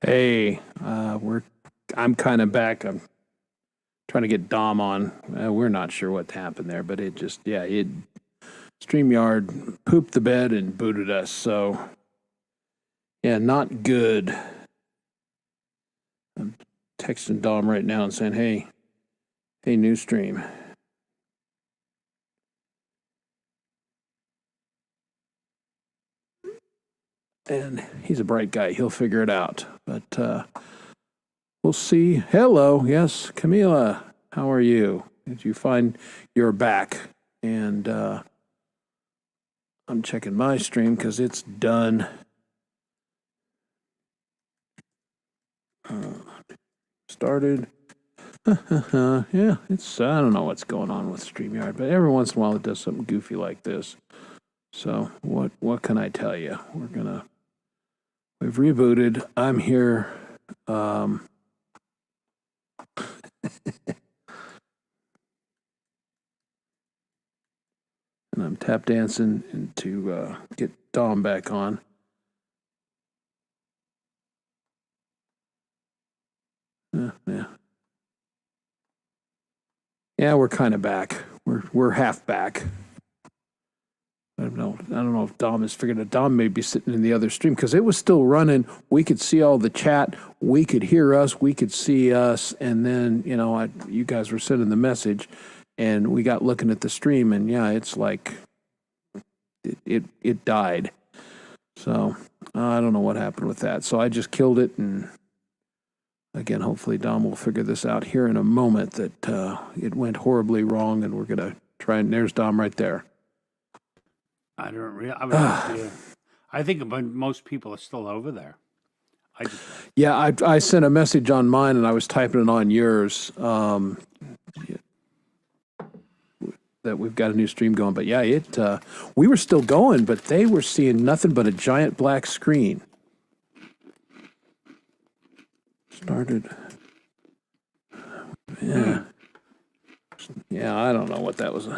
Hey, I'm kind of back. I'm trying to get Dom on. We're not sure what happened there, but it StreamYard pooped the bed and booted us. So yeah, not good. I'm texting Dom right now and saying, hey, new stream. And he's a bright guy. He'll figure it out. But we'll see. Hello, yes, Camila. How are you? Did you find you're back? And I'm checking my stream because it's done. Started. Yeah, I don't know what's going on with StreamYard, but every once in a while it does something goofy like this. So what can I tell you? We've rebooted. I'm here. And I'm tap dancing to get Dom back on. Yeah. Yeah, we're kind of back. We're half back. I don't know if Dom has figured it. Dom may be sitting in the other stream because it was still running. We could see all the chat. We could hear us. We could see us. And then, you guys were sending the message, and we got looking at the stream, and yeah, it's like it died. So I don't know what happened with that. So I just killed it, and again, hopefully Dom will figure this out here in a moment that it went horribly wrong, and we're gonna try. And there's Dom right there. I think most people are still over there. Yeah, I sent a message on mine and I was typing it on yours that we've got a new stream going. But yeah, we were still going, but they were seeing nothing but a giant black screen. Started. Yeah. Yeah, I don't know what that was.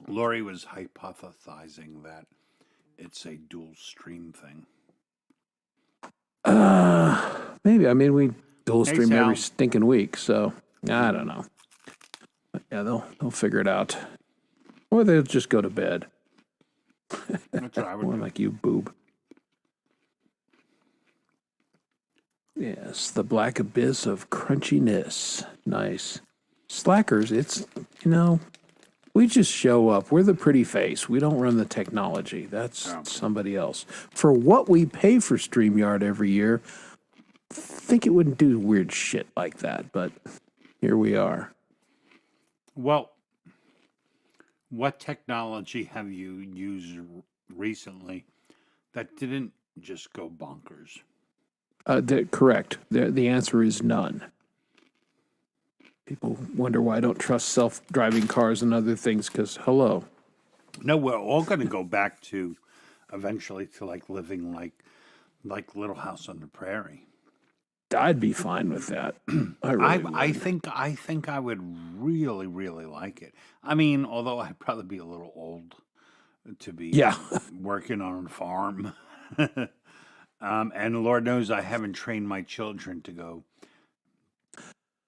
Lori was hypothesizing that it's a dual stream thing. Maybe. I mean, we dual stream every stinking week, so I don't know. But yeah, they'll figure it out, or they'll just go to bed. That's what I would More do. like you, boob. Yes, the black abyss of crunchiness. Nice. Slackers, it's, we just show up. We're the pretty face. We don't run the technology. That's somebody else. For what we pay for StreamYard every year, I think it wouldn't do weird shit like that, but here we are. Well, what technology have you used recently that didn't just go bonkers? Correct. The answer is none. People wonder why I don't trust self-driving cars and other things because, hello. No, we're all going to go back to eventually to like living like Little House on the Prairie. I'd be fine with that. I think I would really, really like it. I mean, although I'd probably be a little old to be working on a farm. And Lord knows I haven't trained my children to go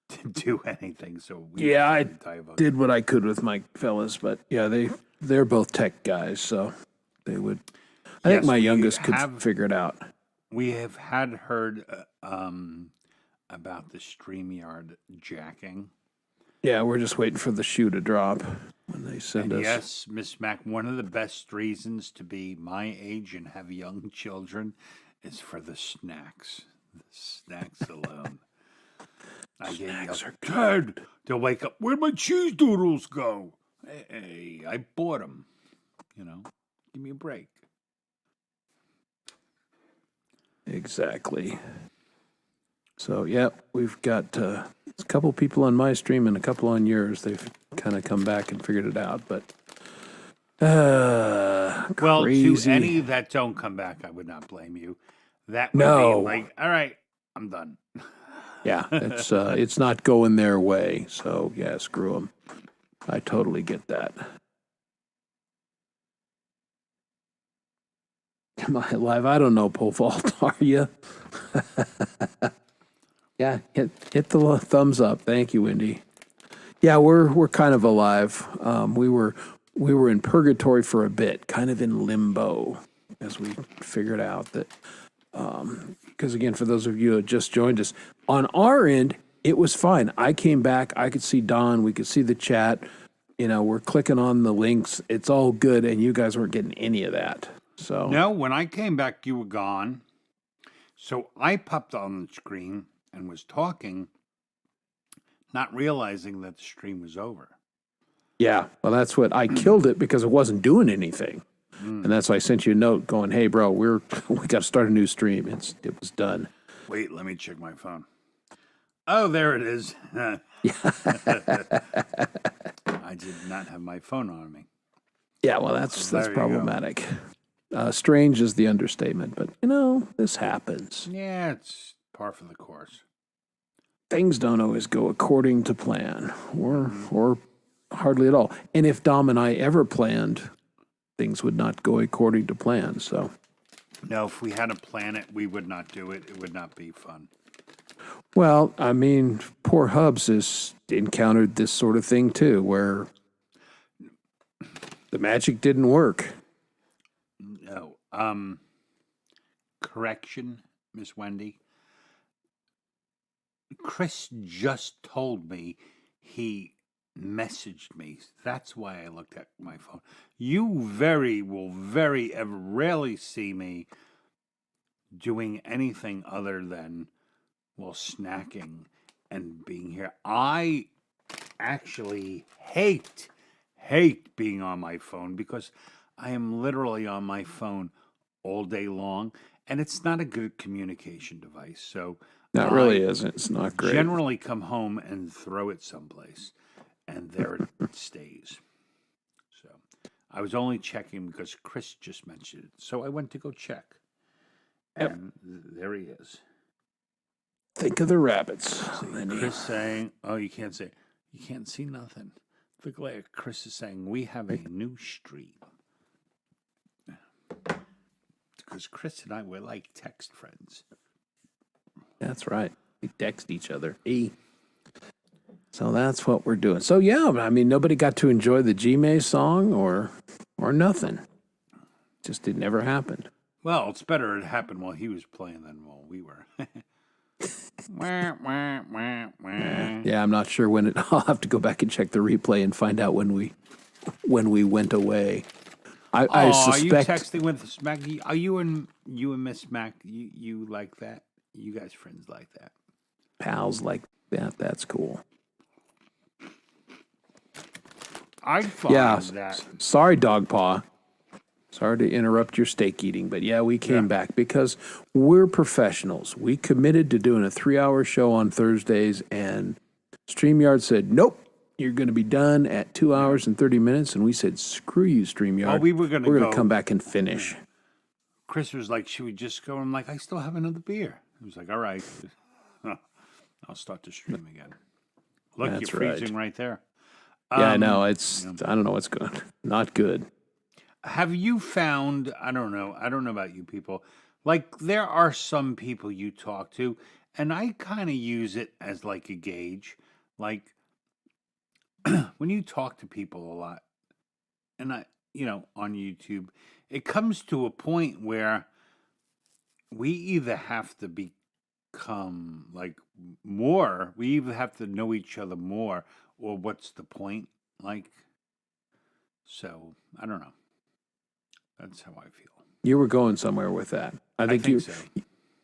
to do anything. So I did what I could with my fellas, but yeah, they're both tech guys, so they would. I think my youngest could figure it out. We have heard about the StreamYard jacking. Yeah, we're just waiting for the shoe to drop when they send us. Yes, Miss Mac, one of the best reasons to be my age and have young children is for the snacks. The snacks alone. Snacks are good. They'll wake up. Where'd my cheese doodles go? Hey, I bought them. Give me a break. Exactly. So, yeah, we've got a couple people on my stream and a couple on yours. They've kind of come back and figured it out, but well, crazy. To any that don't come back, I would not blame you. That would be like, all right, I'm done. Yeah, it's not going their way. So, yeah, screw them. I totally get that. Am I live? I don't know, pole vault. Are you? Yeah, hit the thumbs up. Thank you, Wendy. Yeah, we're kind of alive. We were in purgatory for a bit, kind of in limbo, as we figured out that. Because again, for those of you who had just joined us, on our end, it was fine. I came back. I could see Don. We could see the chat. We're clicking on the links. It's all good, and you guys weren't getting any of that. So No, when I came back, you were gone. So I popped on the screen and was talking, not realizing that the stream was over. yeah, well, that's what I killed it because it wasn't doing anything, and that's why I sent you a note going, "Hey, bro, we got to start a new stream." It was done. Wait, let me check my phone. Oh, there it is. I did not have my phone on me. Yeah, well, that's There you go. problematic. Strange is the understatement, but this happens. Yeah, it's par for the course. Things don't always go according to plan, or hardly at all. And if Dom and I ever planned, things would not go according to plan. So, No, if we had a planet, we would not do it. It would not be fun. well, I mean, poor Hubs has encountered this sort of thing too, where the magic didn't work. No. Correction, Miss Wendy. Chris just told me he messaged me. That's why I looked at my phone. You will very ever rarely see me doing anything other than, well, snacking and being here. I actually hate being on my phone because I am literally on my phone all day long, and it's not a good communication device. So That really isn't. It's not great. generally come home and throw it someplace, and there it stays. So I was only checking because Chris just mentioned it. So I went to go check. And there he is. Think of the rabbits. Chris saying, oh, you can't see nothing. The glare. Chris is saying, we have a new stream. Because Chris and I were like text friends. That's right. We text each other. So that's what we're doing. So yeah, I mean, nobody got to enjoy the G-May song or nothing. Just it never happened. Well, it's better it happened while he was playing than while we were. Wah, wah, wah, wah. Yeah, I'm not sure when it. I'll have to go back and check the replay and find out when we went away. I Are you suspect. texting with Maggie? Are you and Miss Mac? You like that? You guys friends like that? Pals like that. That's cool. I find that. Sorry, Dog Paw. Sorry to interrupt your steak eating, but yeah, we came back because we're professionals. We committed to doing a 3-hour show on Thursdays, and StreamYard said, nope, you're going to be done at 2 hours and 30 minutes. And we said, screw you, StreamYard. Oh, we were going to go. Come back and finish. Chris was like, should we just go? I'm like, I still have another beer. He was like, all right. I'll start the stream again. Look, That's you're freezing right there. Yeah, I know. I don't know what's good. Not good. Have you found, I don't know about you people, like there are some people you talk to, and I kind of use it as like a gauge. Like when you talk to people a lot, and on YouTube, it comes to a point where we either have to become like we either have to know each other more, or what's the point? Like, so I don't know. That's how I feel. You were going somewhere with that. I think so.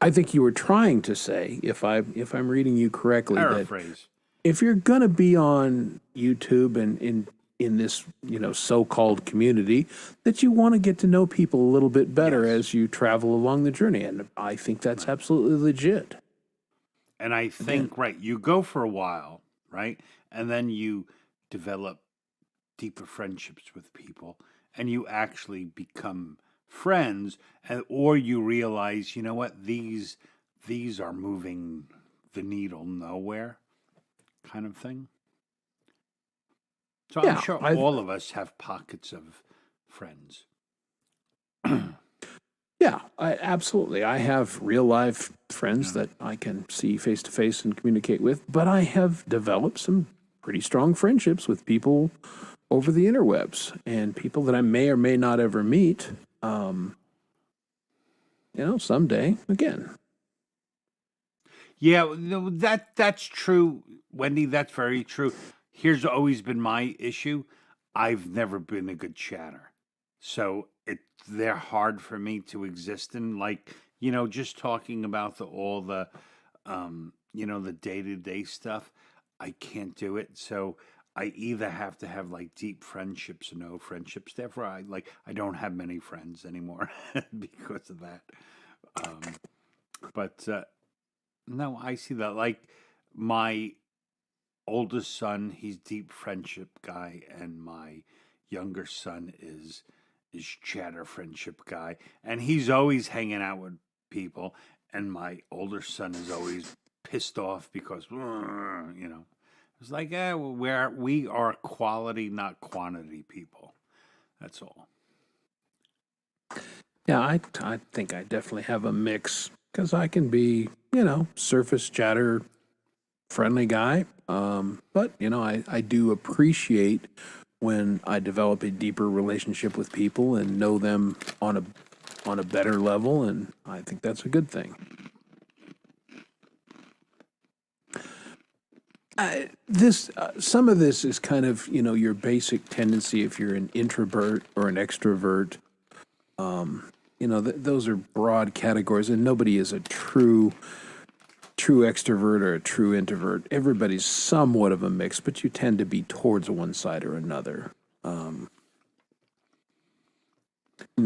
I think you were trying to say, if I'm reading you correctly, Paraphrase. that if you're going to be on YouTube and in this so-called community, that you want to get to know people a little bit better as you travel along the journey, and I think that's absolutely legit. And I think you go for a while, right, and then you develop deeper friendships with people. And you actually become friends, or you realize, you know what, these are moving the needle nowhere, kind of thing. So I'm sure all of us have pockets of friends. Yeah, absolutely. I have real life friends that I can see face to face and communicate with, but I have developed some pretty strong friendships with people over the interwebs and people that I may or may not ever meet. Someday again. Yeah, no, that's true, Wendy. That's very true. Here's always been my issue. I've never been a good chatter, so they're hard for me to exist in. Like, just talking about the day to day stuff. I can't do it. So I either have to have like deep friendships or no friendships. Therefore, I don't have many friends anymore because of that. Um, but no, I see that. Like my oldest son, he's deep friendship guy, and my younger son is chatter friendship guy, and he's always hanging out with people. And my older son is always pissed off because it's like, well, we are quality, not quantity people. That's all. Yeah, I think I definitely have a mix because I can be, surface chatter friendly guy. But, I do appreciate when I develop a deeper relationship with people and know them on a better level, and I think that's a good thing. Some of this is kind of your basic tendency if you're an introvert or an extrovert. Those are broad categories, and nobody is a true extrovert or a true introvert. Everybody's somewhat of a mix, but you tend to be towards one side or another.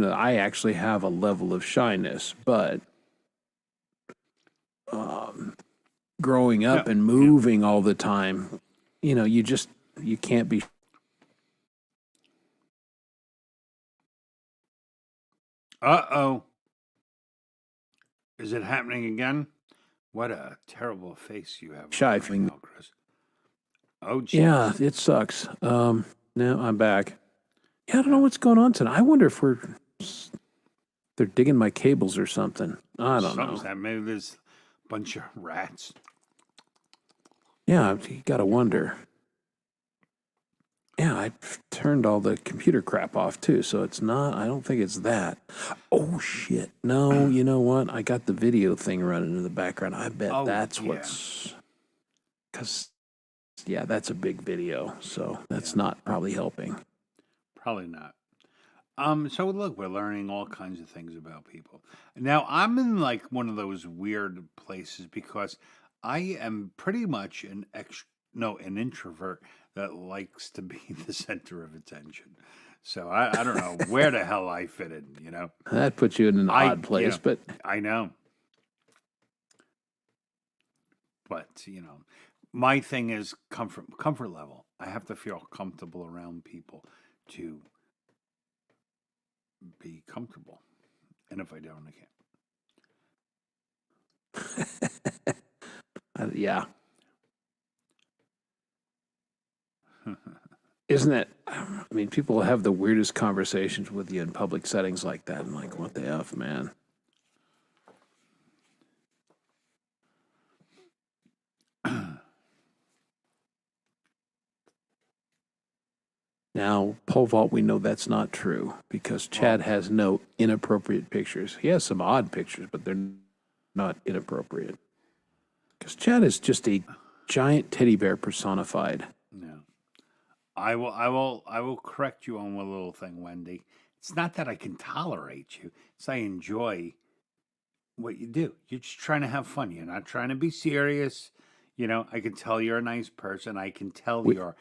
I actually have a level of shyness, but growing Yeah, up and yeah. moving all the time, you can't be. Uh-oh. Is it happening again? What a terrible face you have on Shy right feeling. now, Chris. Oh, Yeah, jeez. it sucks. Now I'm back. Yeah, I don't know what's going on tonight. I wonder if they're digging my cables or something. I don't Something's know. happening. Maybe there's a bunch of rats. Yeah, you gotta wonder. Yeah, I turned all the computer crap off too, so it's not. I don't think it's that. Oh shit! No, you know what? I got the video thing running in the background. I bet Oh, that's yeah. what's. Cause yeah, that's a big video, so that's Yeah, not probably helping. probably not. So look, we're learning all kinds of things about people. Now, I'm in like one of those weird places because I am pretty much an introvert that likes to be the center of attention. So I don't know where the hell I fit in. That puts you in an I, odd you place, know, but I know, but my thing is comfort level. I have to feel comfortable around people to be comfortable. And if I don't, yeah, I can't. isn't it? I mean, people have the weirdest conversations with you in public settings like that. I'm like, what the f, man? Now, pole vault, we know that's not true because Chad Well, has no inappropriate pictures. He has some odd pictures, but they're not inappropriate. Because Chad is just a giant teddy bear personified. no. I will correct you on one little thing, Wendy. It's not that I can tolerate you. It's I enjoy what you do. You're just trying to have fun. You're not trying to be serious. I can tell you're a nice person. I can tell We, you're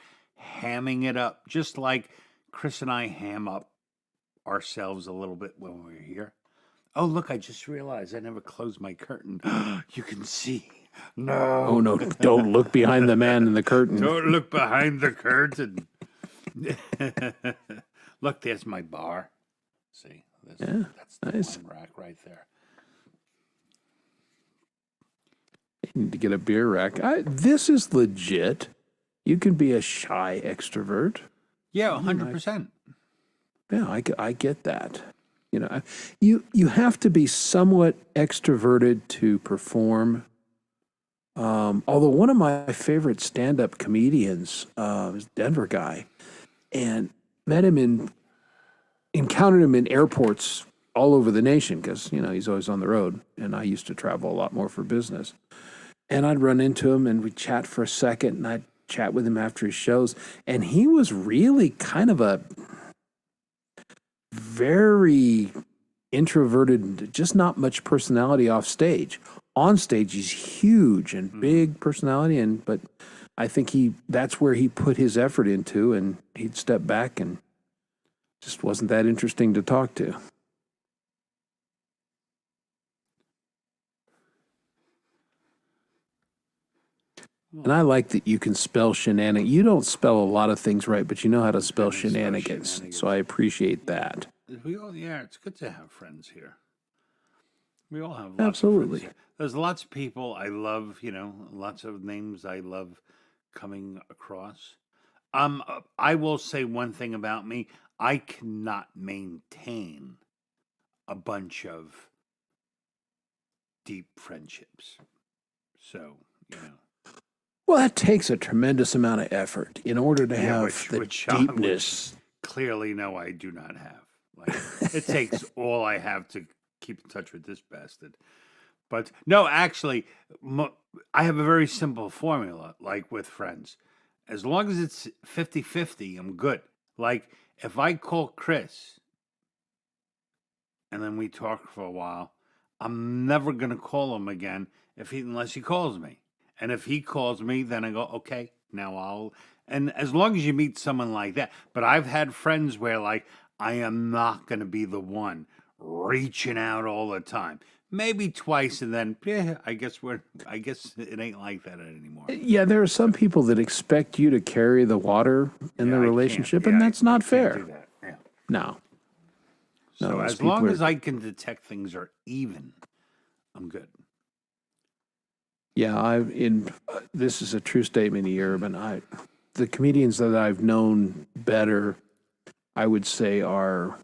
hamming it up, just like Chris and I ham up ourselves a little bit when we're here. Oh, look, I just realized I never closed my curtain. You can see. oh No. no, don't look behind the man in the curtain. Don't look behind the curtain. Look, there's my bar. See, Yeah, that's the nice. wine rack right there. You need to get a beer rack. This is legit. You can be a shy extrovert. Yeah, 100%. Yeah, I get that. You have to be somewhat extroverted to perform. Although one of my favorite stand-up comedians is a Denver guy, and encountered him in airports all over the nation because he's always on the road, and I used to travel a lot more for business. And I'd run into him, and we'd chat for a second, and I'd chat with him after his shows, and he was really kind of a very introverted, just not much personality off stage. On stage, he's huge and big personality, but I think that's where he put his effort into, and he'd step back and just wasn't that interesting to talk to. And I like that you can spell shenanigans. You don't spell a lot of things right, but you know how to spell shenanigans. So I appreciate that. It's good to have friends here. We all have lots Absolutely. of friends here. There's lots of people I love, lots of names I love coming across. I will say one thing about me. I cannot maintain a bunch of deep friendships. So, Well, that takes a tremendous amount of effort in order to have which deepness. Clearly, no, I do not have. Like, it takes all I have to keep in touch with this bastard. But no, actually, I have a very simple formula, like with friends. As long as it's 50-50, I'm good. Like, if I call Chris and then we talk for a while, I'm never going to call him again unless he calls me. And if he calls me, then I go, okay, and as long as you meet someone like that. But I've had friends where, like, I am not going to be the one reaching out all the time. Maybe twice, and then I guess it ain't like that anymore. Yeah, there are some people that expect you to carry the water in the relationship, and that's not fair. Do that. Yeah. No. So as long as I can detect things are even, I'm good. Yeah, this is a true statement here, but the comedians that I've known better, I would say, are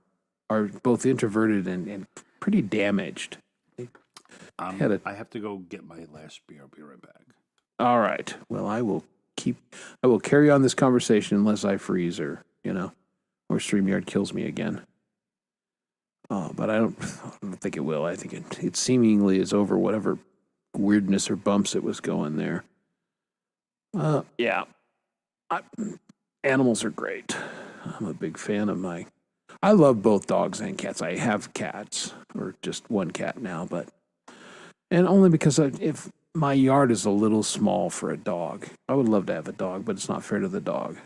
both introverted and pretty damaged. I have to go get my last beer. I'll be right back. All right. Well, I will carry on this conversation unless I freeze or or StreamYard kills me again. But I don't think it will. I think it seemingly is over whatever weirdness or bumps it was going there. Yeah. Animals are great. I'm a big fan of I love both dogs and cats. I have cats, or just one cat now, and only because if my yard is a little small for a dog, I would love to have a dog, but it's not fair to the dog.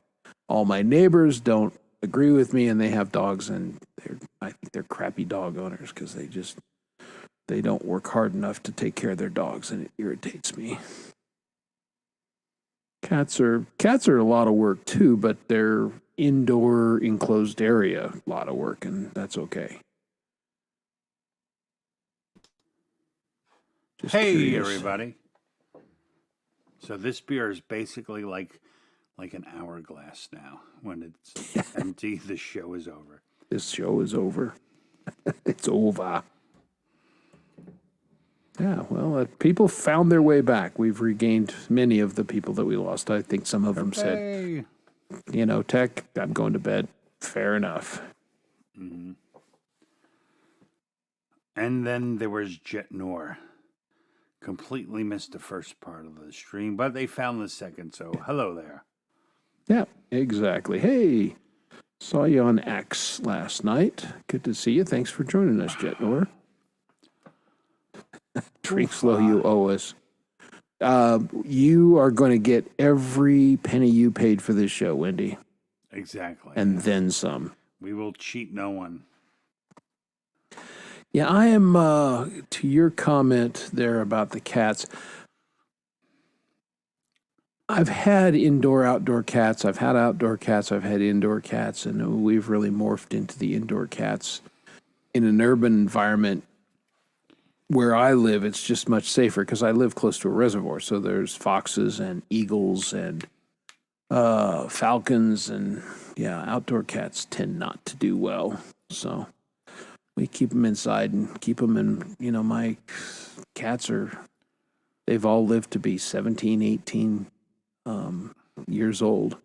All my neighbors don't agree with me, and they have dogs, and I think they're crappy dog owners because they don't work hard enough to take care of their dogs, and it irritates me. Cats are a lot of work too, but they're indoor enclosed area, a lot of work, and that's okay. Just hey, curious. Everybody. So this beer is basically like an hourglass now. When it's empty, the show is over. This show is over. It's over. Yeah, well, people found their way back. We've regained many of the people that we lost. I think some of them said, Tech, I'm going to bed. Fair enough. Mm-hmm. And then there was Jet Noor. Completely missed the first part of the stream, but they found the second, so hello there. Yeah, exactly. Hey, saw you on X last night. Good to see you. Thanks for joining us, Jet Noor. Drink slow, you owe us. You are going to get every penny you paid for this show, Wendy. Exactly. And then some. We will cheat no one. Yeah, I am, to your comment there about the cats, I've had indoor-outdoor cats. I've had outdoor cats. I've had indoor cats, and we've really morphed into the indoor cats. In an urban environment where I live, it's just much safer because I live close to a reservoir. So there's foxes and eagles and falcons, and outdoor cats tend not to do well. So we keep them inside and keep them in, my cats they've all lived to be 17, 18 years old.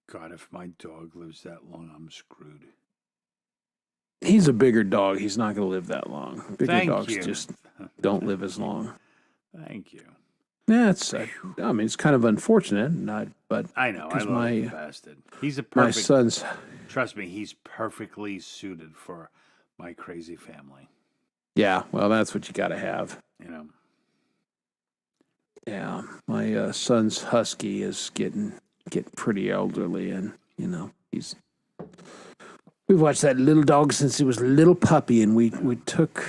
God, if my dog lives that long, I'm screwed. He's a bigger dog. He's not going to live that long. Bigger Thank dogs you. just don't live as long. Thank you. Yeah, it's kind of unfortunate, but I know. I because love the bastard. He's a my perfect. son's, Trust me, he's perfectly suited for my crazy family. yeah, well, that's what you got to have. You know. Yeah, my son's husky is getting pretty elderly, and we've watched that little dog since he was a little puppy, and we took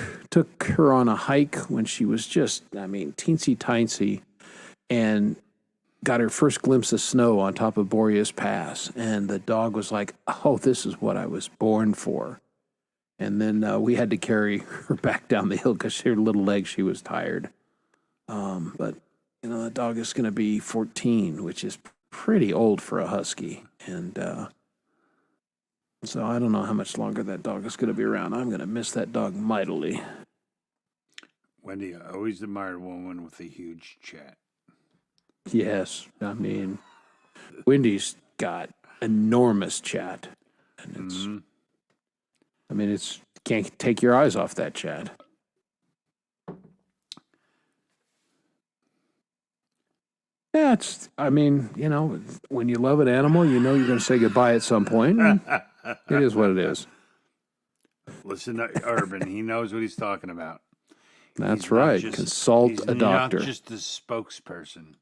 her on a hike when she was just, teensy tiny, and got her first glimpse of snow on top of Boreas Pass, and the dog was like, "Oh, this is what I was born for." And then we had to carry her back down the hill because her little legs, she was tired. But the dog is going to be 14, which is pretty old for a husky, and so I don't know how much longer that dog is going to be around. I'm going to miss that dog mightily. Wendy, I always admired a woman with a huge chat. Yes, Wendy's got enormous chat, and it's can't take your eyes off that chat. Yeah, when you love an animal, you're going to say goodbye at some point. It is what it is. Listen to Urban. He knows what he's talking about. That's right. Consult a doctor. Not just a spokesperson.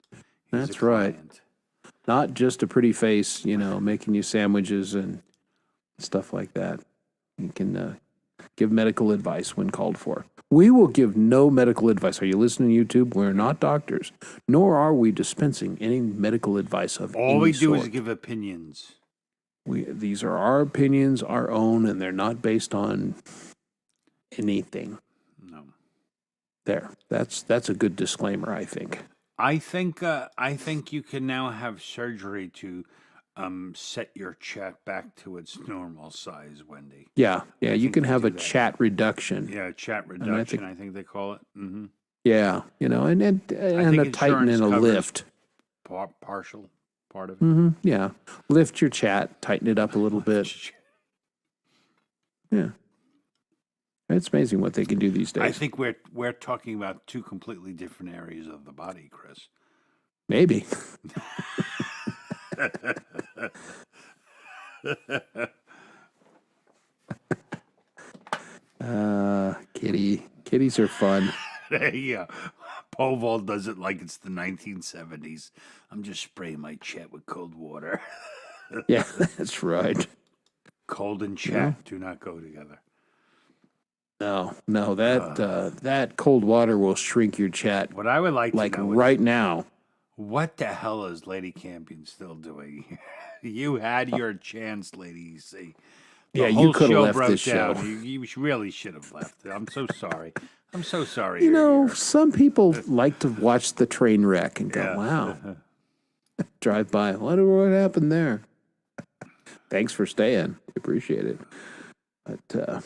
That's right. Not just a pretty face, making you sandwiches and stuff like that. You can give medical advice when called for. We will give no medical advice. Are you listening to YouTube? We're not doctors, nor are we dispensing any medical advice of any sort. All we do is give opinions. These are our opinions, our own, and they're not based on anything. No. There. That's a good disclaimer, I think. I think you can now have surgery to set your chat back to its normal size, Wendy. Yeah, you can have a chat reduction. Yeah, chat reduction, I think they call it. Mm-hmm. Yeah, and a tighten and a lift. Partial part of it. Mm-hmm. Yeah, lift your chat, tighten it up a little bit. Yeah, it's amazing what they can do these days. I think we're talking about two completely different areas of the body, Chris. Maybe. Kitties are fun. Yeah, Povol does it like it's the 1970s. I'm just spraying my chat with cold water. Yeah, that's right. Cold and chat do not go together. No, that cold water will shrink your chat. What I would like to know right now. What the hell is Lady Campion still doing? You had your chance, Lady. You see, you could have left this show. You really should have left. I'm so sorry. I'm so sorry. Some people like to watch the train wreck and go, "Wow." Drive by. What happened there? Thanks for staying. Appreciate it. But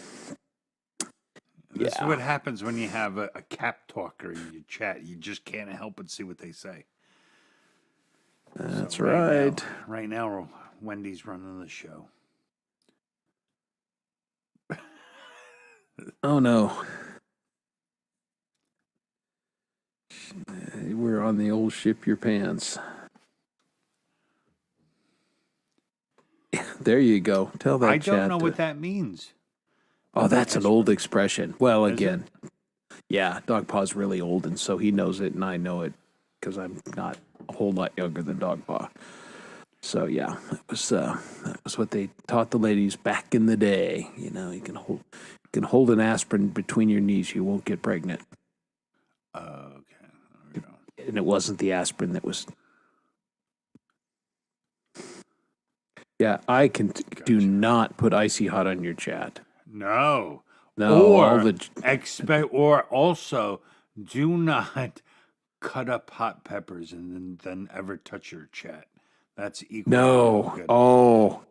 this is what happens when you have a cap talker in your chat. You just can't help but see what they say. That's right. Right now, Wendy's running the show. Oh, no. We're on the old ship your pants. There you go. Tell that chat. I don't know what that means. Oh, that's an old expression. Well, again, yeah, Dog Paw's really old, and so he knows it, and I know it because I'm not a whole lot younger than Dog Paw. So yeah, that was what they taught the ladies back in the day. You can hold an aspirin between your knees, you won't get pregnant. Okay, there we go. And it wasn't the aspirin that was. Yeah, I can do not put icy hot on your chat. No. Or also do not cut up hot peppers and then ever touch your chat. That's equal. No. Good. Oh,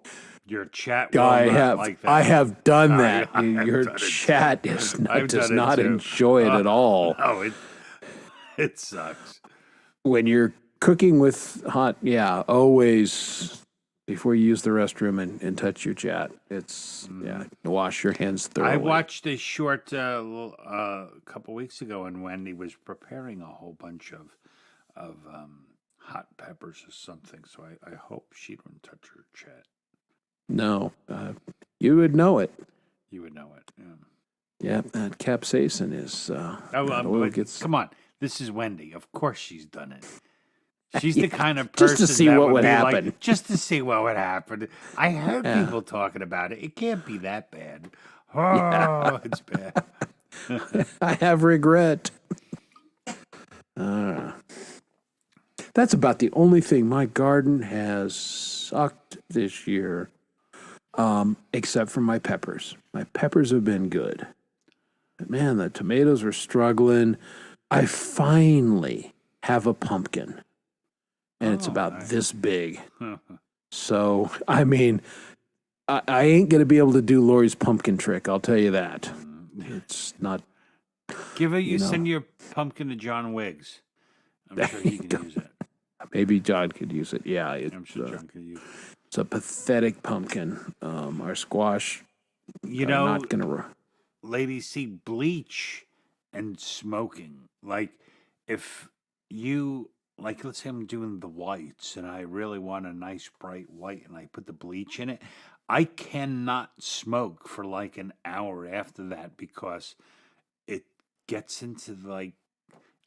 Your chat will I not have like that. I have done I- that. I have Your done it chat too. is I've does done it not too. enjoy it at all. No, it sucks. When you're cooking with hot, yeah, always before you use the restroom and touch your chat. It's wash your hands thoroughly. I watched a short couple weeks ago, and Wendy was preparing a whole bunch of hot peppers or something. So I hope she didn't touch her chat. No, you would know it. You would know it. Yeah. Yeah, that capsaicin is. that oil But gets come on, this is Wendy. Of course, she's done it. She's the kind of just person to see that what would be happen. Like, just to see what would happen. I heard Yeah. people talking about it. It can't be that bad. Oh, it's bad. I have regret. That's about the only thing. My garden has sucked this year, except for my peppers. My peppers have been good. But man, the tomatoes are struggling. I finally have a pumpkin, and it's about this big. So, I mean, I ain't going to be able to do Lori's pumpkin trick. I'll tell you that. It's not. Send your pumpkin to John Wiggs. I'm sure he can use it. Maybe John could use it. Yeah, I'm sure John could use it. it's a pathetic pumpkin. Our squash. You are know, not going to. ladies, see, bleach and smoking. Like, if you, like, let's say I'm doing the whites and I really want a nice bright white and I put the bleach in it, I cannot smoke for like an hour after that because it gets into, like,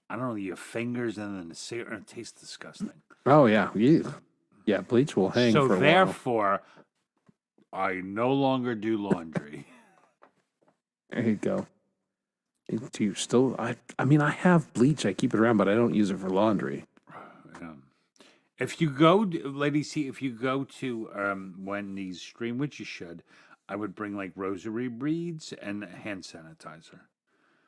I don't know, your fingers and then the cigarette. It tastes disgusting. Oh yeah, yeah. Bleach will hang So for a while. therefore, I no longer do laundry. There you go. Do you still? I mean, I have bleach. I keep it around, but I don't use it for laundry. If you go, ladies, see, if you go to Wendy's Stream, which you should, I would bring like rosary beads and hand sanitizer.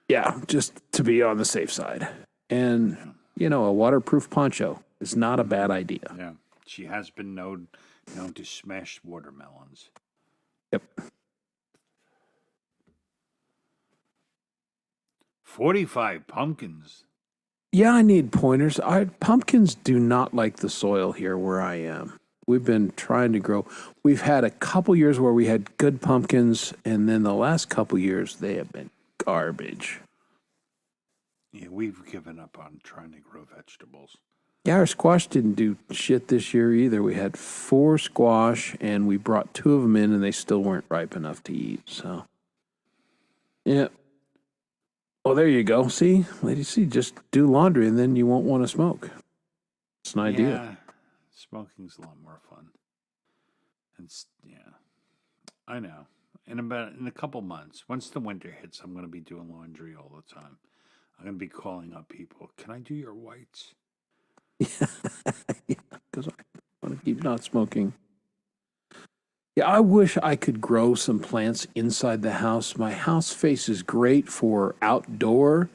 Yeah, just to be on the safe side. And a waterproof poncho is not a bad idea. Yeah, she has been known to smash watermelons. Yep. 45 pumpkins. Yeah, I need pointers. Pumpkins do not like the soil here where I am. We've been trying to grow. We've had a couple years where we had good pumpkins, and then the last couple years they have been garbage. Yeah, we've given up on trying to grow vegetables. Yeah, our squash didn't do shit this year either. We had 4 squash, and we brought 2 of them in, and they still weren't ripe enough to eat. So, yeah. Oh, there you go. See, ladies, just do laundry, and then you won't want to smoke. It's an idea. Yeah, smoking's a lot more fun. I know. In a couple months, once the winter hits, I'm going to be doing laundry all the time. I'm going to be calling up people. Can I do your whites? Because I want to keep not smoking. Yeah, I wish I could grow some plants inside the house. My house faces great for outdoor,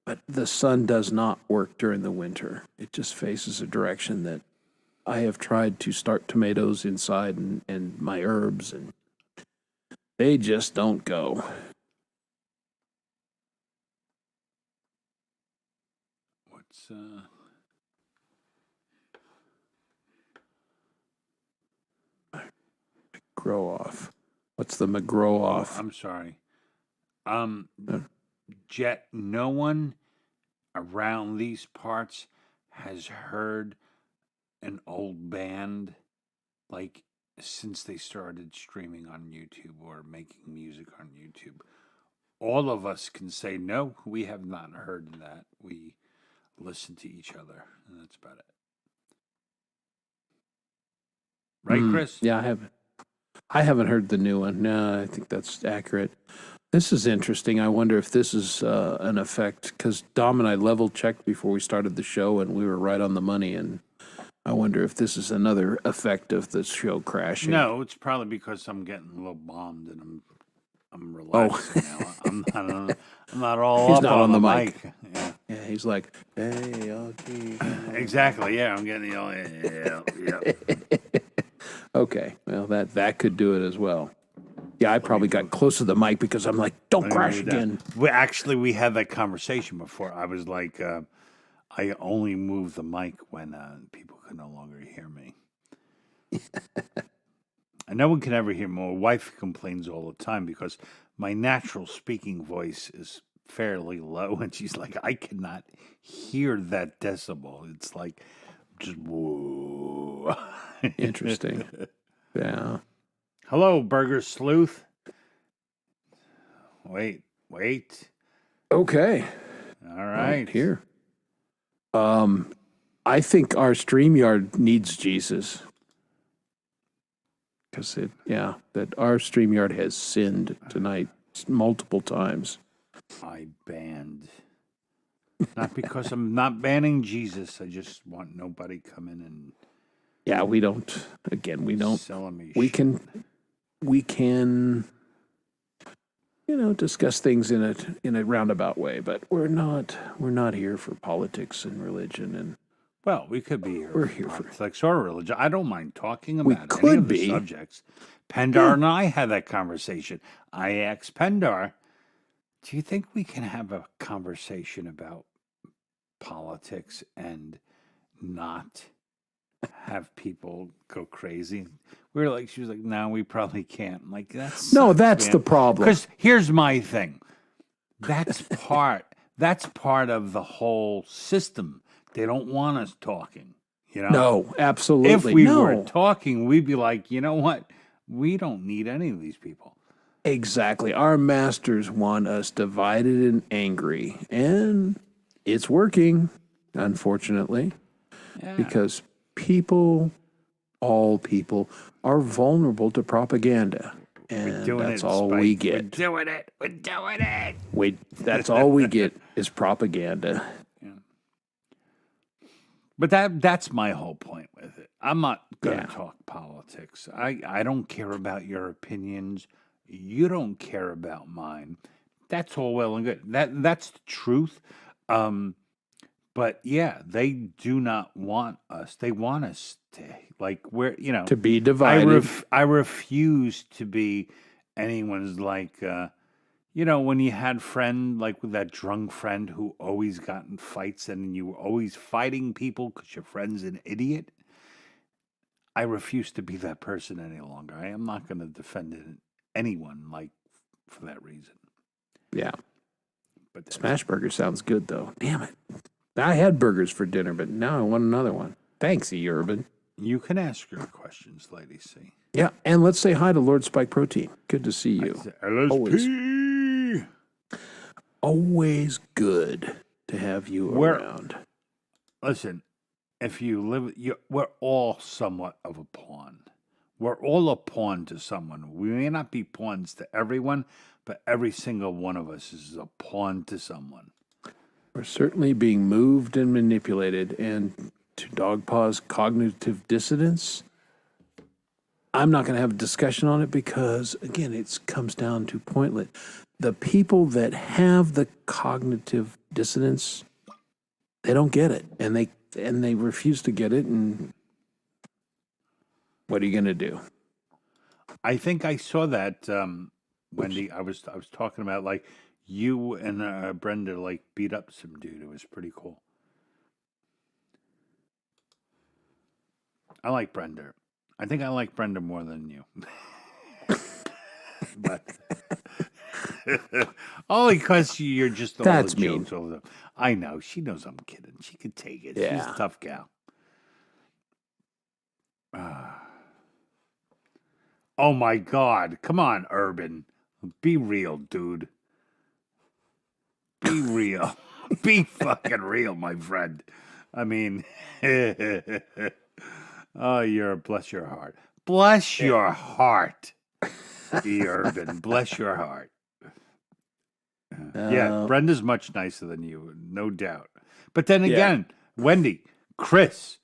but the sun does not work during the winter. It just faces a direction that I have tried to start tomatoes inside and my herbs, and they just don't go. What's Grow off. What's the McGrow off? I'm sorry. Jet, no one around these parts has heard an old band like since they started streaming on YouTube or making music on YouTube. All of us can say, no, we have not heard that. We listen to each other, and that's about it. Right, Chris? Yeah, I haven't heard the new one. No, I think that's accurate. This is interesting. I wonder if this is an effect, because Dom and I level checked before we started the show, and we were right on the money. And I wonder if this is another effect of the show crashing. No, it's probably because I'm getting a little bombed and I'm relaxing now. I'm not all He's up not on the mic. Yeah. Yeah, he's like, hey, okay. Exactly. Yeah, I'm getting the yeah. Okay, well, that could do it as well. Yeah, I probably got close to the mic because I'm like, don't crash again. We had that conversation before. I was like, I only move the mic when people can no longer hear me. And no one can ever hear me. My wife complains all the time because my natural speaking voice is fairly low, and she's like, I cannot hear that decibel. It's like just whoa. Interesting. Yeah. Hello, Burger Sleuth. Wait. Okay. All right. Here. I think our StreamYard needs Jesus. Because that our StreamYard has sinned tonight multiple times. I banned. Not because I'm not banning Jesus. I just want nobody coming and Yeah, we don't. Again, we don't. selling me We shit. can, discuss things in a roundabout way, but we're not here for politics and religion, and Well, we could be here. We're for here for- politics or religion. I don't mind talking We about any could of the be. subjects. Pendar and I had that conversation. I asked Pendar, do you think we can have a conversation about politics and not have people go crazy? We were like, she was like, no, we probably can't. I'm like, that's no, that's the problem. because here's my thing. That's part of the whole system. They don't want us talking. No, absolutely. If we no. were talking, we'd be like, you know what? We don't need any of these people. Exactly. Our masters want us divided and angry, and it's working, unfortunately, because all people, are vulnerable to propaganda, and that's all we get. We're doing it. That's all we get is propaganda. But that's my whole point with it. I'm not going to Yeah. talk politics. I don't care about your opinions. You don't care about mine. That's all well and good. That's the truth. But yeah, they do not want us. They want us to To be divided. I refuse to be anyone's when you had friend like with that drunk friend who always got in fights and you were always fighting people because your friend's an idiot. I refuse to be that person any longer. I am not going to defend anyone for that reason. Yeah. But Smash burger sounds good, though. Damn it. I had burgers for dinner, but now I want another one. Thanks, E. Urban. you can ask your questions, Lady C. Yeah, and let's say hi to Lord Spike Protein. Good to see you. LSP. Always good to have you around. Listen, if you live, we're all somewhat of a pawn. We're all a pawn to someone. We may not be pawns to everyone, but every single one of us is a pawn to someone. We're certainly being moved and manipulated. And to Dogpaw's cognitive dissonance, I'm not going to have a discussion on it because, again, it comes down to pointless. The people that have the cognitive dissonance, they don't get it, and they refuse to get it. And what are you going to do? I think I saw that, Wendy. I was talking about you and Brenda beat up some dude. It was pretty cool. I like Brenda. I think I like Brenda more than you. But only because you're just all That's the mean. jokes over them. I know. She knows I'm kidding. She could take it. She's Yeah. a tough gal. Oh my God. Come on, Urban. Be real, dude. Be real. Be fucking real, my friend. I mean, oh, bless your heart. Bless your heart, E. Urban. Bless your heart. Yeah, Brenda's much nicer than you, no doubt. But then again, Wendy, Chris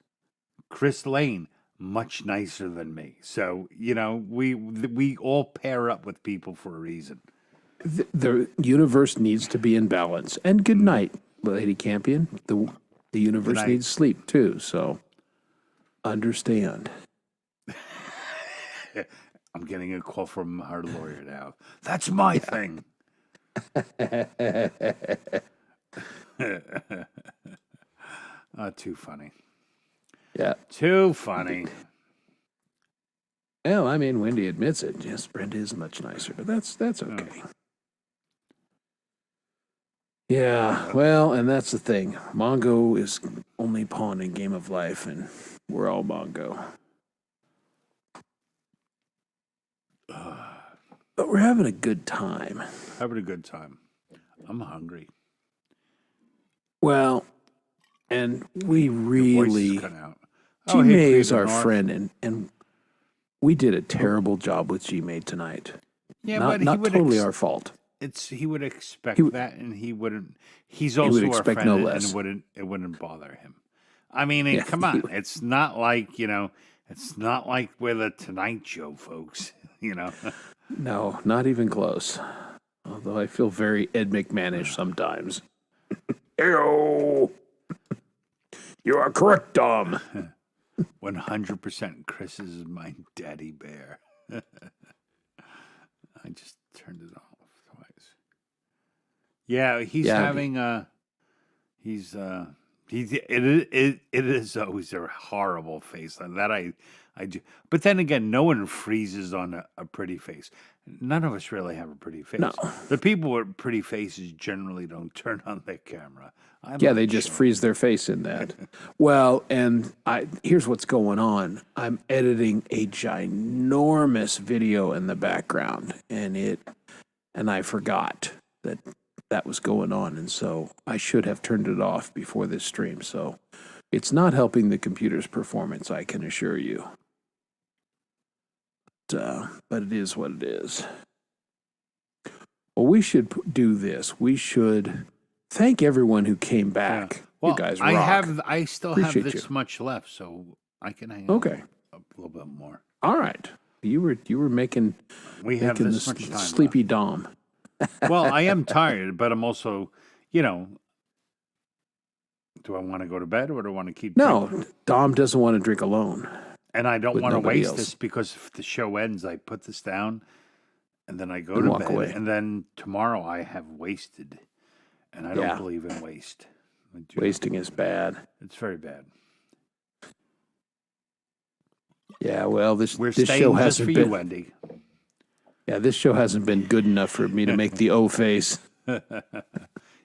Lane, much nicer than me. So, we all pair up with people for a reason. The universe needs to be in balance. And good night, Lady Campion. The universe night. needs sleep too, so understand. I'm getting a call from our lawyer now. That's my thing. Too funny. Yeah. Too funny. Well, I mean, Wendy admits it. Yes, Brenda is much nicer, but that's okay. Yeah, well, and that's the thing. Mongo is only pawn in Game of Life, and we're all Mongo. But we're having a good time. Having a good time. I'm hungry. Well, and we Your voice really, is cut out. G May hey, is Cleveland our North. friend, and we did a terrible job with G May tonight. Yeah, not but he not would totally our fault. he would expect He would- that, and he wouldn't. He's would also our expect friend, no and less. it wouldn't bother him. I mean, Yeah, come he on, would- it's not like it's not like we're the Tonight Show folks. No, not even close. Although I feel very Ed McMahonish sometimes. Heyo! You are correct, Dom. 100%. Chris is my daddy bear. I just turned it off twice. Yeah, he's Yeah. having it is always a horrible face, and that I do. But then again, no one freezes on a pretty face. None of us really have a pretty face. No. The people with pretty faces generally don't turn on their camera. Yeah, they just freeze their face in that. Well, and here's what's going on. I'm editing a ginormous video in the background, and I forgot that was going on, and so I should have turned it off before this stream. So it's not helping the computer's performance, I can assure you. But it is what it is. Well, we should do this. We should thank everyone who came back. Well, You guys rock. I still Appreciate have this you. much left, so I can hang Okay. on a little bit more. All right. You were making We have the this much time. sleepy Dom. Well, I am tired, but I'm also, do I want to go to bed or do I want to keep drinking? No, Dom doesn't want to drink alone. And I don't with want to nobody waste else. this because if the show ends, I put this down and then I go And to walk bed. away. And then tomorrow I have wasted. And I don't Yeah. believe in waste. I do not Wasting believe is in it. bad. It's very bad. Yeah, well, this We're show staying just for hasn't you, been. Wendy. Yeah, this show hasn't been good enough for me to make the O face.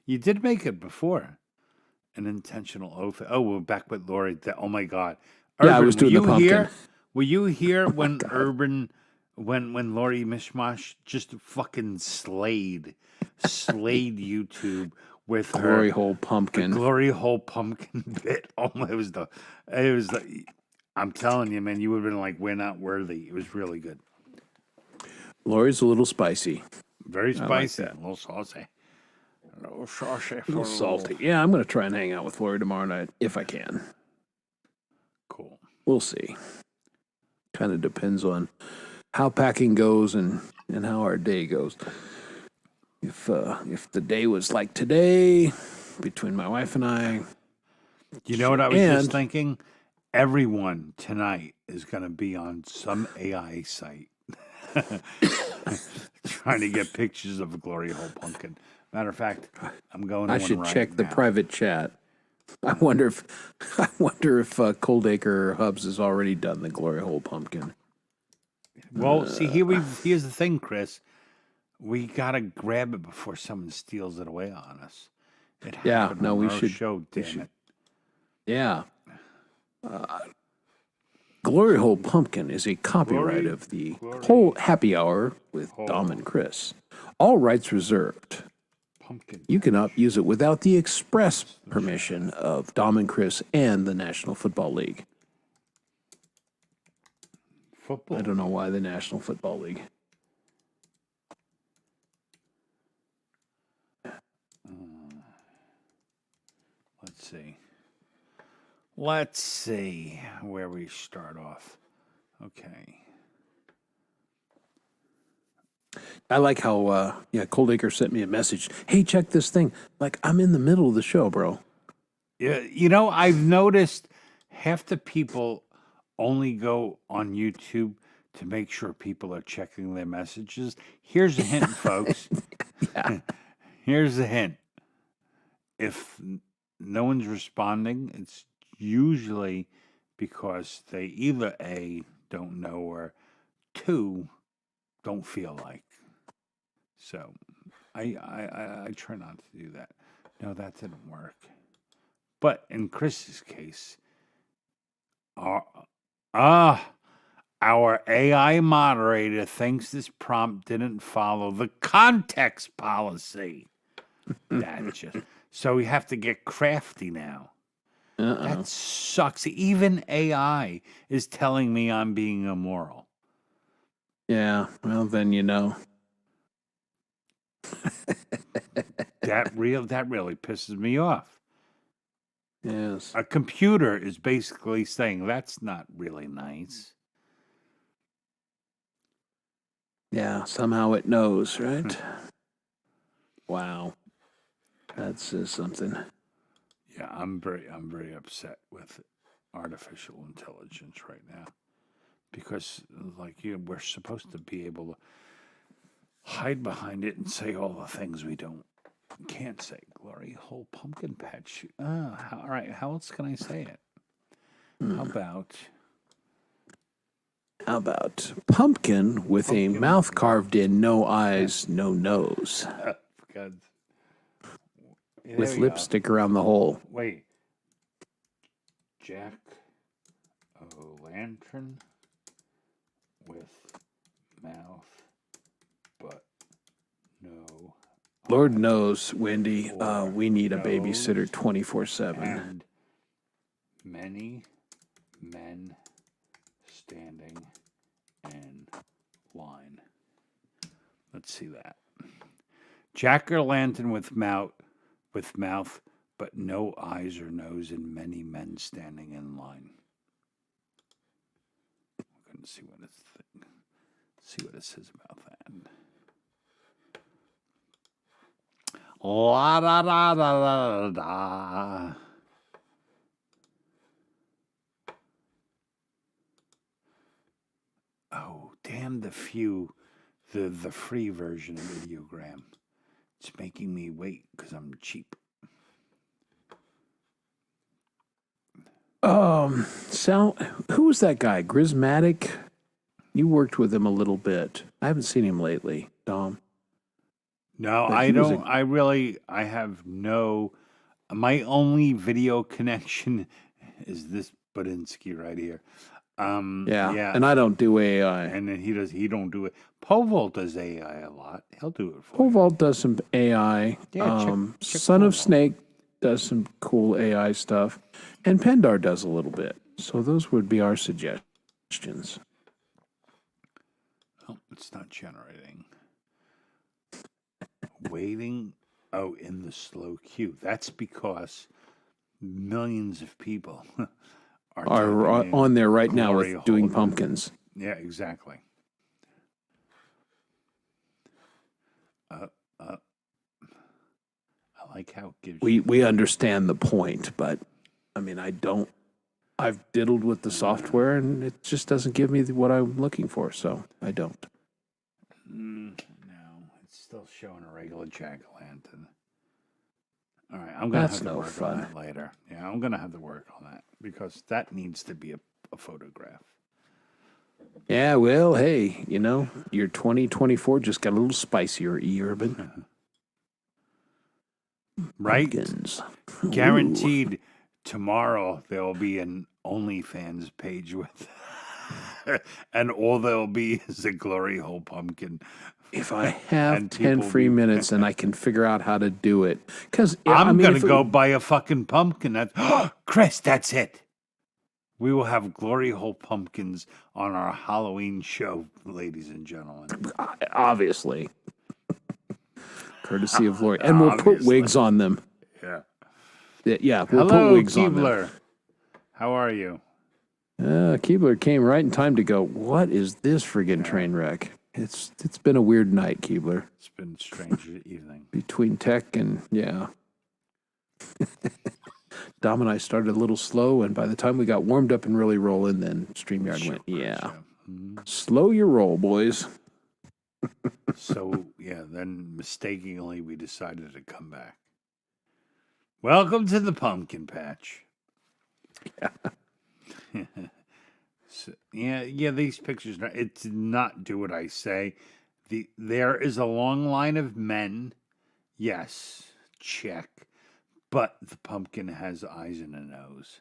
You did make it before. An intentional oath. Oh, we're back with Lori. Oh my God. Yeah, I was doing the were you pumpkin. here? Were you here when when Lori Mishmash just fucking slayed YouTube with Glory her hole pumpkin. glory hole pumpkin bit? Oh my, it was the. I'm telling you, man, you would have been like, we're not worthy. It was really good. Lori's a little spicy, Very like spicy, that. a little saucy. A little saucy. a little salty. Yeah, I'm going to try and hang out with Lori tomorrow night if I can. Cool. We'll see. Kind of depends on how packing goes and how our day goes. If the day was like today, between my wife and I, You know what I was just And- thinking? Everyone tonight is going to be on some AI site trying to get pictures of a glory hole pumpkin. Matter of fact, I'm going to I one should right check the now. private chat. I wonder if Coldacre or Hubs has already done the glory hole pumpkin. Well, see, here's the thing, Chris. We got to grab it before someone steals it away on us. It Yeah, happened no, on we our should- show, we damn should- it. Yeah. Glory Hole Pumpkin is a copyright Glory- of the Glory whole happy hour with Hole. Dom and Chris. All rights reserved. Pumpkin. You cannot use it without the express permission of Dom and Chris and the National Football League. Football. I don't know why the National Football League. Let's see. Let's see where we start off. Okay. I like how, Coldacre sent me a message. Hey, check this thing. Like, I'm in the middle of the show, bro. Yeah, I've noticed half the people only go on YouTube to make sure people are checking their messages. Here's a hint, folks. Yeah. Here's a hint. If no one's responding, it's usually because they either A, don't know, or two, don't feel like. So I try not to do that. No, that didn't work. But in Chris's case, our AI moderator thinks this prompt didn't follow the context policy. That just so we have to get crafty now. That sucks. Even AI is telling me I'm being immoral. Yeah. Well, then you know. That really pisses me off. Yes. A computer is basically saying that's not really nice. Yeah. Somehow it knows, right? Wow. That says something. Yeah, I'm very upset with artificial intelligence right now because, like, we're supposed to be able to hide behind it and say all the things we can't say. Glory hole pumpkin patch. All right. How else can I say it? How about pumpkin with a mouth carved in, no eyes, no nose, God. There with we go. lipstick around the hole? Wait. Jack-o'-lantern with mouth, but no. Lord knows, Wendy, Or we need a nose babysitter 24/7. and many men standing in line. Let's see that. Jack-o'-lantern with mouth, but no eyes or nose, and many men standing in line. We're going to see what it says about that. La da da da da da. Oh, damn the free version of Ideogram. It's making me wait because I'm cheap. Sal, who was that guy? Grismatic? You worked with him a little bit. I haven't seen him lately, Dom. No, But I he was don't. I have no. My only video connection is this Budinsky right here. Yeah. And I don't do AI. And then he don't do it. Povol does AI a lot. He'll do it for you. Povol does some AI. Yeah, check Son of Povol. Snake does some cool AI stuff. And Pendar does a little bit. So those would be our suggestions. Oh, it's not generating. Waiting. Oh, in the slow queue. That's because millions of people Are typing in on there right now Glory with doing hole. pumpkins. Yeah, exactly. I like how it gives you. We understand the point, but I mean, I've diddled with the software and it just doesn't give me what I'm looking for, so I don't. No, it's still showing a regular jack-o'-lantern. All right, I'm gonna That's have to no work fun. on that later. Yeah, I'm gonna have to work on that because that needs to be a photograph. Yeah, well, hey, your 2024 just got a little spicier, Urban. Right? Pumpkins. Guaranteed tomorrow there will be an OnlyFans page with and all there'll be is a glory hole pumpkin. If I have And 10 people free be- minutes and I can figure out how to do it. Because I'm gonna go buy a fucking pumpkin. That's Chris, that's it. We will have glory hole pumpkins on our Halloween show, ladies and gentlemen. Obviously. Courtesy of Lori. And we'll put Obviously. wigs on them. Yeah. Yeah, we'll Hello, put wigs on them. Keebler. How are you? Keebler came right in time to go, what is this friggin' train wreck? It's been a weird night, Keebler. It's been a strange evening. Between tech and, yeah. Dom and I started a little slow, and by the time we got warmed up and really rolling, then StreamYard went, yeah. Slow your roll, boys. So, yeah, then mistakenly we decided to come back. Welcome to the pumpkin patch. So, yeah, these pictures, it did not do what I say. There is a long line of men. Yes, check. But the pumpkin has eyes and a nose.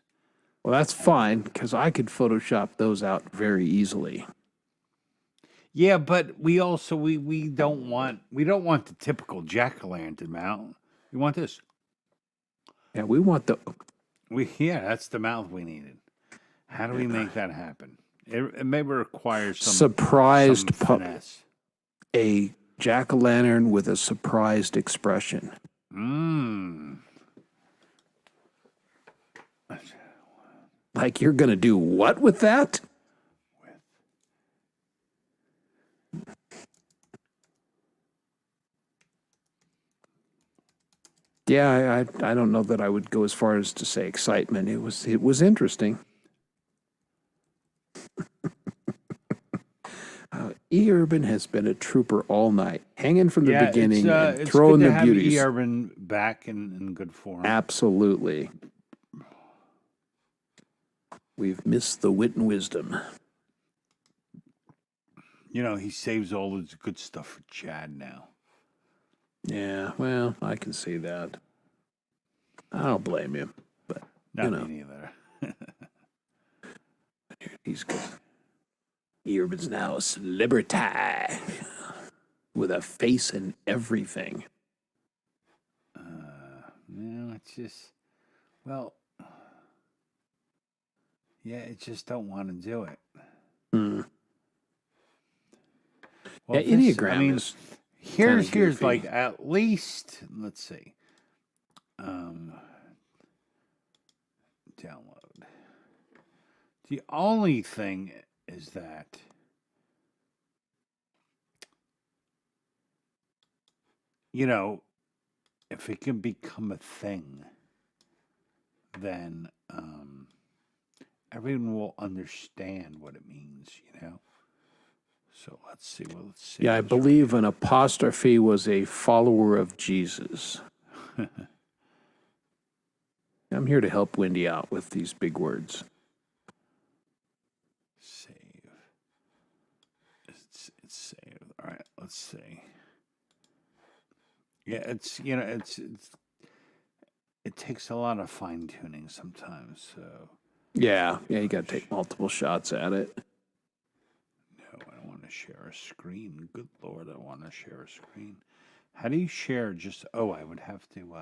Well, that's fine because I could Photoshop those out very easily. Yeah, but we also we don't want the typical jack-o'-lantern mouth. We want this. Yeah, we want the. That's the mouth we needed. How do we make that happen? It may require some Surprised finesse. A jack-o'-lantern with a surprised expression. Like you're gonna do what with that? Yeah, I don't know that I would go as far as to say excitement. It was interesting. E. Urban has been a trooper all night, hanging from the beginning and throwing good to the have beauties. E. Urban back in good form. Absolutely. We've missed the wit and wisdom. You know, he saves all his good stuff for Chad now. Yeah, well, I can see that. I don't blame him, but Not me neither. he's good. Urban's now a celebrity with a face and everything. It's just, well, yeah, it just don't want to do it. Hmm. Well, Yeah, Enneagram is here's goofy. like at least, let's see, download. The only thing is that if it can become a thing, then everyone will understand what it means, So let's see. Well, let's see. Yeah, I believe an apostrophe was a follower of Jesus. I'm here to help Wendy out with these big words. Save. It's saved. All right, let's see. Yeah, it takes a lot of fine tuning sometimes. So Yeah, you got to take multiple shots at it. no, I don't want to share a screen. Good Lord, I want to share a screen. How do you share? I would have to.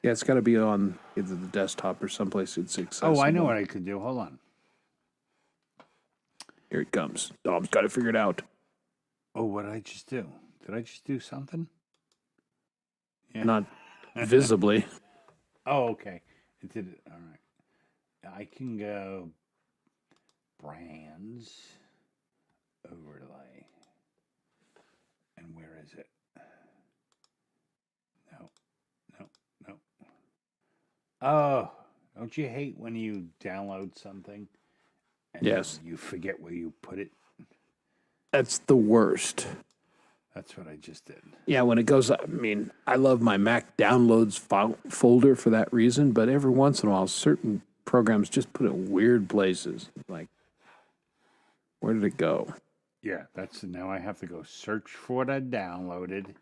Yeah, it's got to be on either the desktop or someplace it's accessible. Oh, I know what I could do. Hold on. Here it comes. Dom's got to figure it out. Oh, what did I just do? Did I just do something? Yeah. Not visibly. Oh, okay. It did it. All right. I can go brands, overlay. And where is it? No. Oh, don't you hate when you download something and Yes. you forget where you put it? That's the worst. That's what I just did. Yeah, when it goes, I love my Mac downloads folder for that reason, but every once in a while, certain programs just put it in weird places. Like, where did it go? Yeah, now I have to go search for what I downloaded.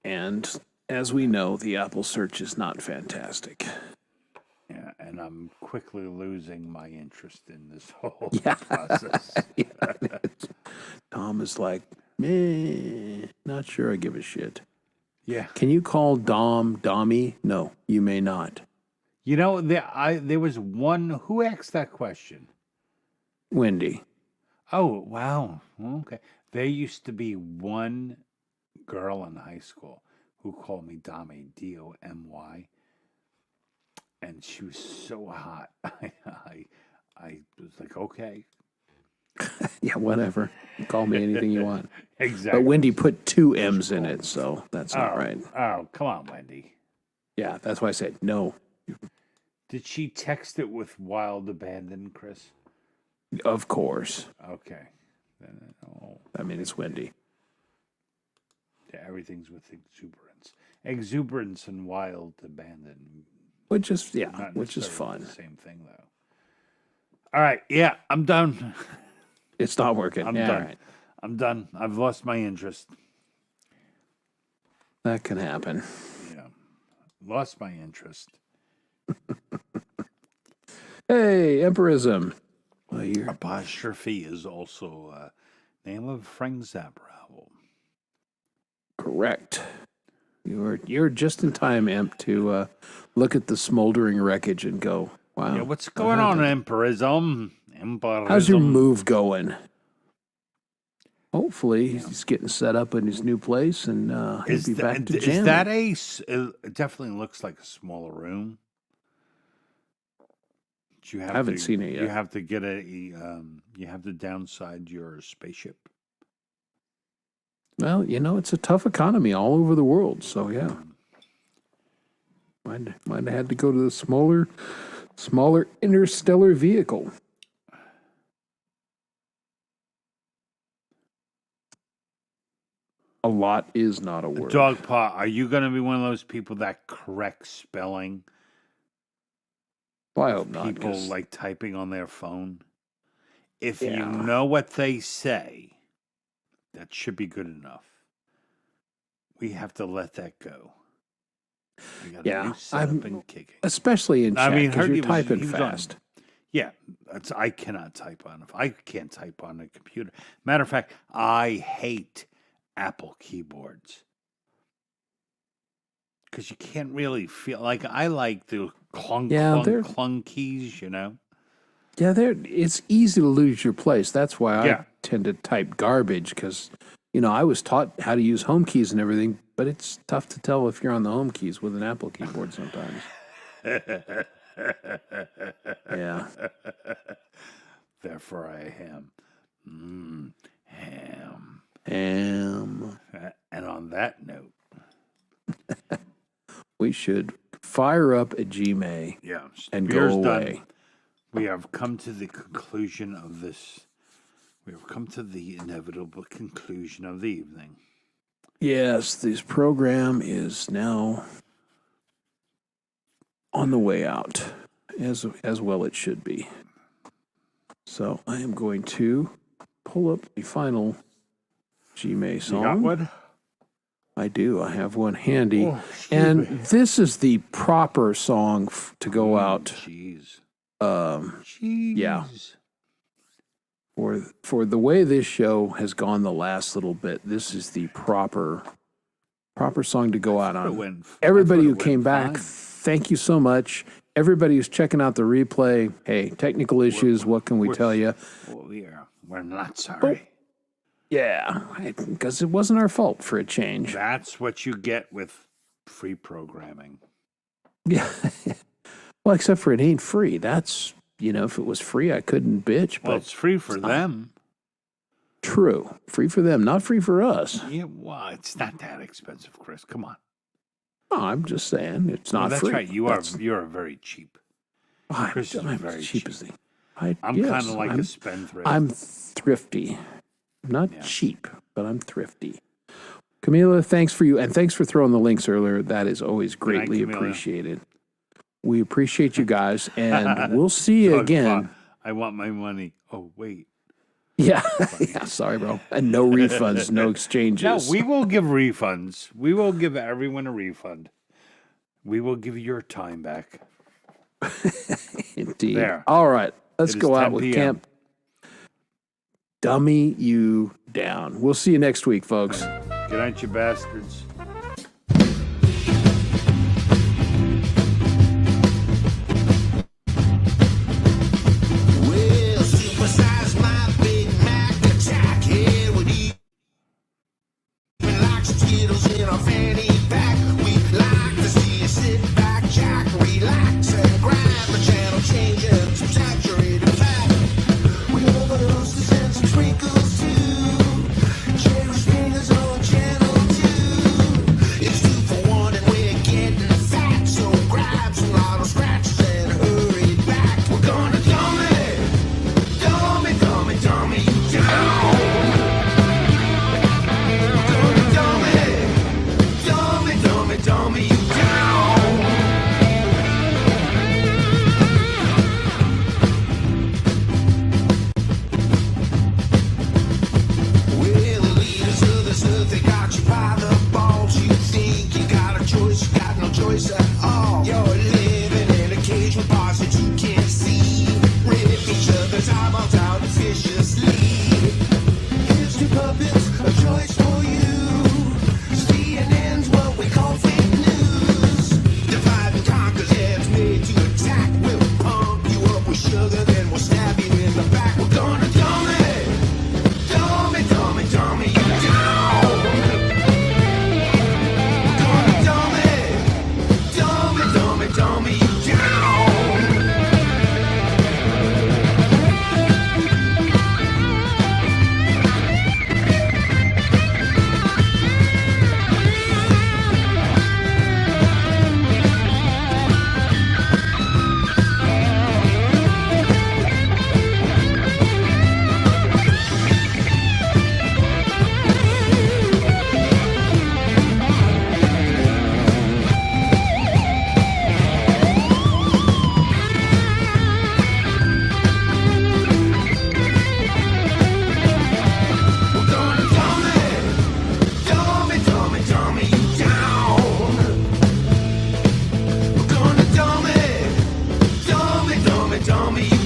And as we know, the Apple search is not fantastic. Yeah, and I'm quickly losing my interest in this whole process. Tom is like, not sure I give a shit. Yeah. Can you call Dom Dommy? No, you may not. There was one who asked that question. Wendy. Oh, wow. Okay. There used to be one girl in high school who called me Dommy, Domy, and she was so hot. I was like, okay. Yeah, whatever. Call me anything you want. Exactly. But Wendy put 2 M's in it, so that's not right. Oh, come on, Wendy. Yeah, that's why I said no. Did she text it with wild abandon, Chris? Of course. Okay. Then, I mean, it's windy. yeah, everything's with exuberance. Exuberance and wild abandon. Which is, Not which is necessarily fun. the same thing, though. All right. Yeah, I'm done. It's not working. I'm yeah, done. all right. I'm done. I've lost my interest. That can happen. Yeah. Lost my interest. Hey, Emperism. Well, you're Apostrophe is also name of Frank Zappa album. correct. You're just in time, Emp, to look at the smoldering wreckage and go, wow. Yeah, what's going on, Emperism? How's your move going? Hopefully, he's getting set up in his new place, and he'll be back to jamming. Is that it definitely looks like a smaller room. You have I haven't seen it yet. You have to get you have to downside your spaceship. Well, it's a tough economy all over the world, so yeah. Might have had to go to the smaller interstellar vehicle. A lot is not a word. Dogpaw, are you going to be one of those people that corrects spelling? Well, I hope not. People 'Cause like typing on their phone. If Yeah. you know what they say, that should be good enough. We have to let that go. We got a new setup and kicking. especially in chat, because Hergy you're typing he was on- fast. Yeah, I cannot type on. I can't type on a computer. Matter of fact, I hate Apple keyboards because you can't really feel like I like the clunk, they're- clunk keys. Yeah, it's easy to lose your place. That's why Yeah. I tend to type garbage, because, I was taught how to use home keys and everything, but it's tough to tell if you're on the home keys with an Apple keyboard sometimes. Yeah. Therefore, I am ham. And on that note, We should fire up a Gmail yeah, and go beer's away. done. We have come to the conclusion of this. We have come to the inevitable conclusion of the evening. Yes, this program is now on the way out, as well it should be. So I am going to pull up the final Gmail song. You got one? I do. I have one handy. Oh, excuse And me. this is the proper song to go out Jeez. yeah. for the way this show has gone the last little bit. This is the proper song to go out on. Everybody who came back, thank you so much. Everybody who's checking out the replay, hey, technical issues, what can we tell you? We're not sorry. Yeah, because it wasn't our fault for a change. That's what you get with free programming. Yeah. Well, except for it ain't free. That's, if it was free, I couldn't bitch. Well, But it's free for them. true. Free for them, not free for us. Yeah, well, it's not that expensive, Chris. Come on. No, I'm just saying it's not That's free. right. You're very cheap. Chris is I'm very cheap cheap. as the. I'm kind of like a spendthrift. I'm thrifty. I'm not cheap, but I'm thrifty. Camila, thanks for you, and thanks for throwing the links earlier. That is always greatly Camila. appreciated. We appreciate you guys, and we'll see you again. I want my money. Oh, wait. Yeah, yeah. Sorry, bro. And no refunds, no exchanges. No, we will give refunds. We will give everyone a refund. We will give your time back. Indeed. There. All right, let's It is go out 10 with p.m. Camp Dummy You Down. We'll see you next week, folks. Good night, you bastards. Well, supersize my Big Mac attack. Yeah, we eat like Skittles in our fanny pack. We like to see you sit back, jack, relax, and grab a channel change and some saturated fat. We overdose to send some sprinkles too. Cherry fingers on channel 2. It's 2 for 1 and we're getting fat. So grab some lotto scratches and hurry back. We're gonna dumb it. but they got you by the balls. You think you got a choice, you got no choice at all. You're living in a cage with bars that you can't see. Rip each other's eyeballs out viciously. Here's two puppets, a choice for you. CNN's what we call fake news. Divide and conquer, yeah, it's made to attack. We'll pump you up with sugar, then we'll stab you in the back. We're gonna dumb it, dumb it, dumb it, dumb it, you down. We're gonna dumb it, dumb it, dumb it, dumb it, you down. We're gonna dumb it, dumb it, dumb it, dumb it, you down. We're gonna dumb it, dumb it, dumb it, dumb it, you